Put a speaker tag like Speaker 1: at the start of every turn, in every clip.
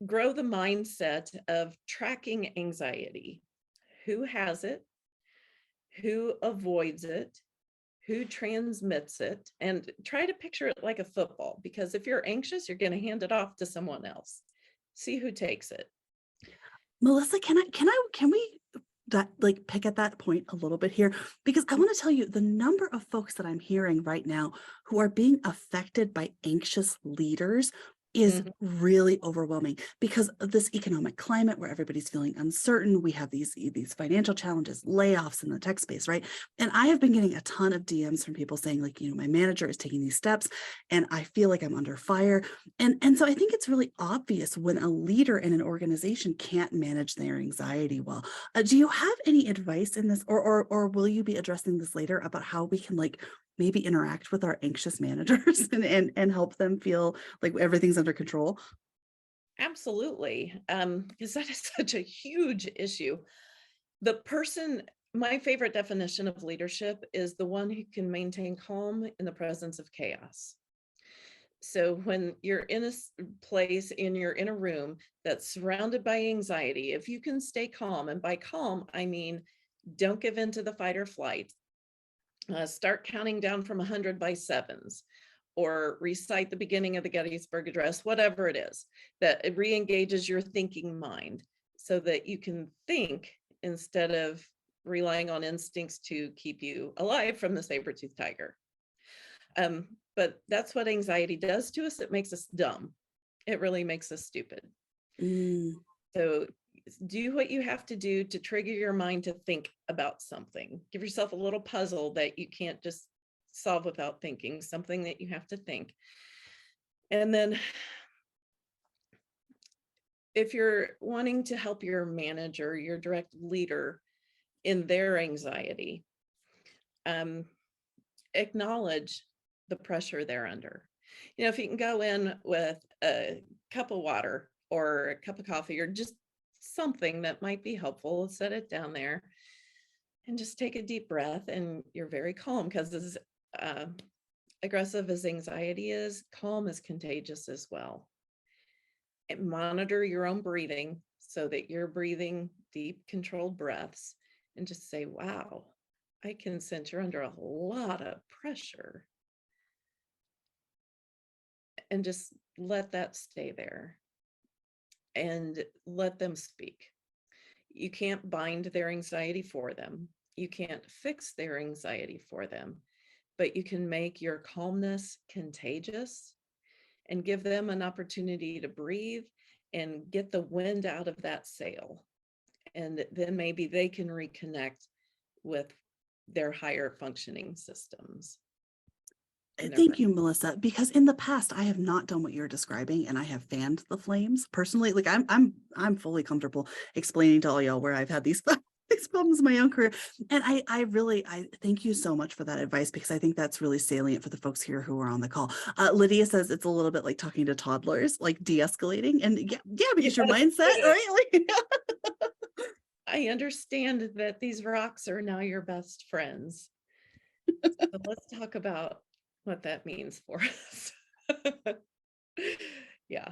Speaker 1: grow the mindset of tracking anxiety. Who has it? Who avoids it? Who transmits it? And try to picture it like a football, because if you're anxious, you're going to hand it off to someone else. See who takes it.
Speaker 2: Melissa, can we pick at that point a little bit here? Because I want to tell you the number of folks that I'm hearing right now who are being affected by anxious leaders is really overwhelming because of this economic climate where everybody's feeling uncertain. We have these financial challenges, layoffs in the tech space, right? And I have been getting a ton of DMs from people saying, like, my manager is taking these steps and I feel like I'm under fire. And so I think it's really obvious when a leader in an organization can't manage their anxiety well. Do you have any advice in this, or will you be addressing this later about how we can maybe interact with our anxious managers and help them feel like everything's under control?
Speaker 1: Absolutely. Because that is such a huge issue. My favorite definition of leadership is the one who can maintain calm in the presence of chaos. So when you're in a place and you're in a room that's surrounded by anxiety, if you can stay calm, and by calm, I mean, don't give in to the fight or flight. Start counting down from 100 by sevens, or recite the beginning of the Gettysburg Address, whatever it is, that it re-engages your thinking mind so that you can think instead of relying on instincts to keep you alive from the saber-toothed tiger. But that's what anxiety does to us. It makes us dumb. It really makes us stupid. So do what you have to do to trigger your mind to think about something. Give yourself a little puzzle that you can't just solve without thinking, something that you have to think. And then if you're wanting to help your manager, your direct leader in their anxiety, acknowledge the pressure they're under. If you can go in with a cup of water or a cup of coffee or just something that might be helpful, set it down there and just take a deep breath, and you're very calm, because as aggressive as anxiety is, calm is contagious as well. And monitor your own breathing so that you're breathing deep, controlled breaths, and just say, wow, I can sense you're under a lot of pressure. And just let that stay there and let them speak. You can't bind their anxiety for them. You can't fix their anxiety for them, but you can make your calmness contagious and give them an opportunity to breathe and get the wind out of that sail. And then maybe they can reconnect with their higher functioning systems.
Speaker 2: Thank you, Melissa, because in the past I have not done what you're describing, and I have fanned the flames personally. Like I'm fully comfortable explaining to all y'all where I've had these problems in my own career. And I thank you so much for that advice, because I think that's really salient for the folks here who are on the call. Lydia says it's a little bit like talking to toddlers, like de-escalating. And yeah, because your mindset, right? Like,
Speaker 1: I understand that these rocks are now your best friends. So let's talk about what that means for us. Yeah.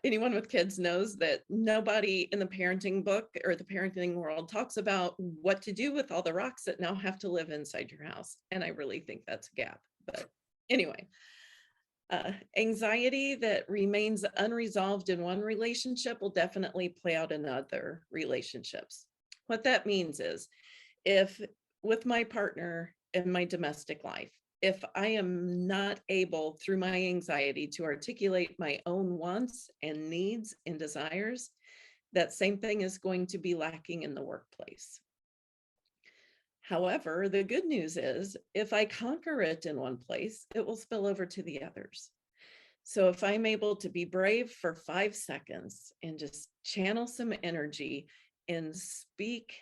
Speaker 1: Anyone with kids knows that nobody in the parenting book or the parenting world talks about what to do with all the rocks that now have to live inside your house. And I really think that's a gap. But anyway, anxiety that remains unresolved in one relationship will definitely play out in other relationships. What that means is, if with my partner in my domestic life, if I am not able through my anxiety to articulate my own wants and needs and desires, that same thing is going to be lacking in the workplace. However, the good news is, if I conquer it in one place, it will spill over to the others. So if I'm able to be brave for 5 seconds and just channel some energy and speak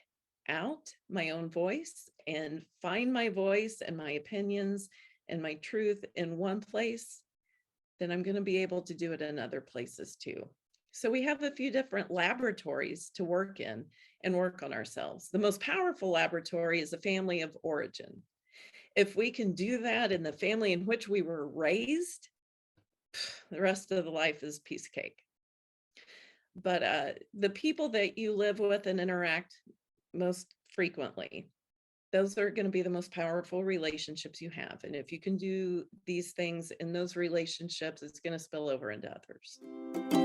Speaker 1: out my own voice and find my voice and my opinions and my truth in one place, then I'm going to be able to do it in other places too. So we have a few different laboratories to work in and work on ourselves. The most powerful laboratory is the family of origin. If we can do that in the family in which we were raised, the rest of the life is piece of cake. But the people that you live with and interact most frequently, those are going to be the most powerful relationships you have. And if you can do these things in those relationships, it's going to spill over into others.